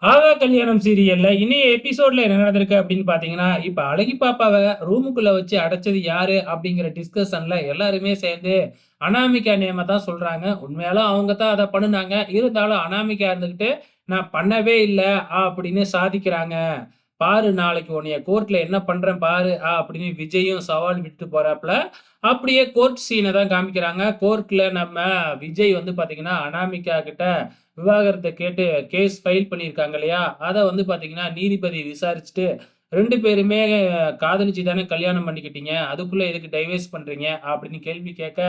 ஆகா கல்யாணம் சீரியல்ல இன்றைய எபிசோட்ல என்ன நடந்திருக்கு அப்படின்னு பார்த்தீங்கன்னா, இப்ப அழகி பாப்பாவ ரூமுக்குள்ள வச்சு அடைச்சது யாரு? அப்படிங்கிற டிஸ்கஷன்ல எல்லாருமே சேர்ந்து அனாமிகா நேம தான் சொல்றாங்க. உண்மையாலும் அவங்க தான் அத பண்ணுனாங்க. இருந்தாலும் அனாமிகா இருந்துகிட்டு, "நான் பண்ணவே இல்ல" அப்படின்னு சாதிக்கிறாங்க. "பாரு நாளைக்கு உன்னைய கோர்ட்ல என்ன பண்றேன் பாரு" அப்படின்னு விஜயும் சவால் விட்டு போறாப்ல. அப்படியே கோர்ட் சீன தான் காமிக்கிறாங்க. கோர்ட்ல நம்ம விஜய் வந்து பார்த்தீங்கன்னா, அனாமிகா கிட்ட விவாகரத்த கேட்டு கேஸ் ஃபைல் பண்ணியிருக்காங்க இல்லையா? அத வந்து பார்த்தீங்கன்னா, நீதிபதி விசாரிச்சுட்டு 2 பேருமே காதலிச்சு தானே கல்யாணம் பண்ணிக்கிட்டீங்க. அதுக்குள்ள எதுக்கு டைவர்ஸ் பண்றீங்க? அப்படின்னு கேள்வி கேட்க,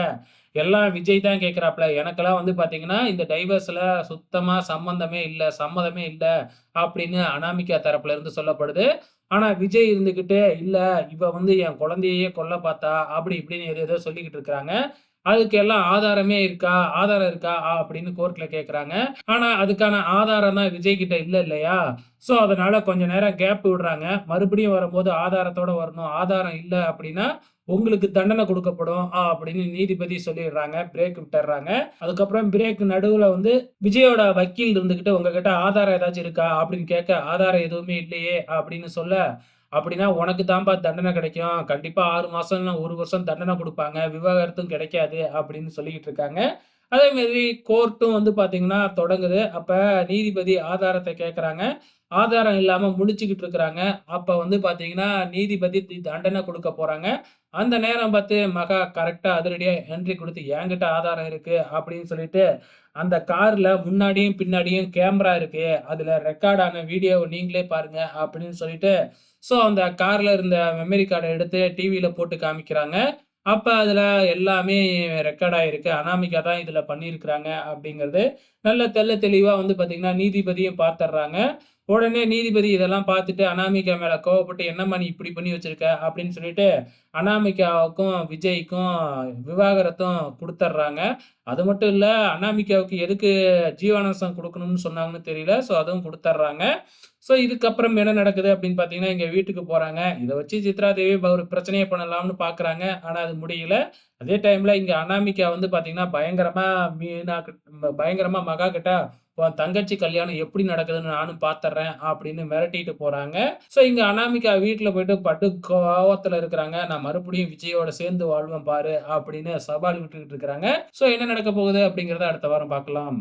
எல்லாம் விஜய் தான் கேட்கிறாப்ல. எனக்கெல்லாம் வந்து பார்த்தீங்கன்னா, இந்த டைவர்ஸ்ல சுத்தமா சம்மந்தமே இல்ல, சம்மதமே இல்ல அப்படின்னு அனாமிகா தரப்புல இருந்து சொல்லப்படுது. ஆனா விஜய் இருந்துகிட்டு, இல்ல இவ வந்து என் குழந்தையையே கொல்ல பார்த்தா, அப்படி இப்படின்னு ஏதேதோ சொல்லிக்கிட்டு இருக்கிறாங்க. அதுக்கு எல்லாம் ஆதாரமே இருக்கா? ஆதாரம் இருக்கா? அப்படின்னு கோர்ட்ல கேட்கறாங்க. ஆனா, அதுக்கான ஆதாரம் தான் விஜய் கிட்ட இல்ல இல்லையா? ஸோ, அதனால கொஞ்ச நேரம் கேப் விடுறாங்க. மறுபடியும் வரும்போது ஆதாரத்தோட வரணும். ஆதாரம் இல்ல அப்படின்னா, உங்களுக்கு தண்டனை குடுக்கப்படும். அப்படின்னு நீதிபதி சொல்லிடுறாங்க. பிரேக் விட்டர்றாங்க. அதுக்கப்புறம் பிரேக் நடுவுல வந்து விஜயோட வக்கீல் இருந்துகிட்டு, "உங்ககிட்ட ஆதாரம் ஏதாச்சும் இருக்கா?" அப்படின்னு கேட்க, "ஆதாரம் எதுவுமே இல்லையே" அப்படின்னு சொல்ல, "அப்படின்னா உனக்கு தான்பா தண்டனை கிடைக்கும். கண்டிப்பா 6 மாசம் இல்ல 1 வருஷம் தண்டனை குடுப்பாங்க. விவாகரத்தும் கிடைக்காது" அப்படின்னு சொல்லிக்கிட்டு இருக்காங்க. அதே மாதிரி கோர்ட்டும் வந்து பார்த்தீங்கன்னா தொடங்குது. அப்ப நீதிபதி ஆதாரத்த கேட்கறாங்க. ஆதாரம் இல்லாம முழிச்சுக்கிட்டு இருக்கிறாங்க. அப்ப வந்து பார்த்தீங்கன்னா, நீதிபதி தண்டனை குடுக்க போறாங்க. அந்த நேரம் பார்த்து மகா கரெக்ட்டா அதிரடியா என்ட்ரி குடுத்து, "என்கிட்ட ஆதாரம் இருக்கு" அப்படின்னு சொல்லிட்டு, "அந்த கார்ல முன்னாடியும், பின்னாடியும் கேமரா இருக்கு. அதுல ரெக்கார்ட் ஆன வீடியோவ நீங்களே பாருங்க" அப்படின்னு சொல்லிட்டு, ஸோ அந்த கார்ல இருந்த மெமரி கார்ட எடுத்து டிவில போட்டு காமிக்கிறாங்க. அப்ப அதுல எல்லாமே ரெக்கார்ட் ஆயிருக்கு. அனாமிகா தான் இதுல பண்ணியிருக்கிறாங்க அப்படிங்கிறது, நல்ல தெள்ள தெளிவா வந்து பார்த்தீங்கன்னா, நீதிபதியும் பார்த்துர்றாங்க. உடனே நீதிபதி இதெல்லாம் பார்த்துட்டு அனாமிகா மேல கோவப்பட்டு, "என்னம்மா நீ இப்படி பண்ணி வச்சிருக்க?" அப்படின்னு சொல்லிட்டு, அனாமிகாவுக்கும், விஜய்க்கும் விவாகரத்தும் குடுத்துர்றாங்க. அது மட்டும் இல்ல, அனாமிகாவுக்கு எதுக்கு ஜீவனாம்சம் குடுக்கணும்னு சொன்னாங்கன்னு தெரியல. ஸோ அதுவும் குடுத்துர்றாங்க. ஸோ இதுக்கப்புறம் என்ன நடக்குது அப்படின்னு பார்த்தீங்கன்னா, எங்க வீட்டுக்கு போறாங்க. இத வச்சு சித்ரா தேவி ஒரு பிரச்சனைய பண்ணலாம்னு பார்க்குறாங்க. ஆனா அது முடியல. அதே டைம்ல இங்க அனாமிகா வந்து பார்த்தீங்கன்னா, பயங்கரமா மகா கிட்ட, "உன் தங்கச்சி கல்யாணம் எப்படி நடக்குதுன்னு நானும் பார்த்துர்றேன்" அப்படின்னு மிரட்டிட்டு போறாங்க. ஸோ இங்க அனாமிகா வீட்ல போயிட்டு படு கோவத்துல இருக்கிறாங்க. "நான் மறுபடியும் விஜயோட சேர்ந்து வாழ்வேன் பாரு" அப்படின்னு சவால் விட்டுக்கிட்டு இருக்கிறாங்க. ஸோ என்ன நடக்க போகுது அப்படிங்கிறத அடுத்த வாரம் பார்க்கலாம்.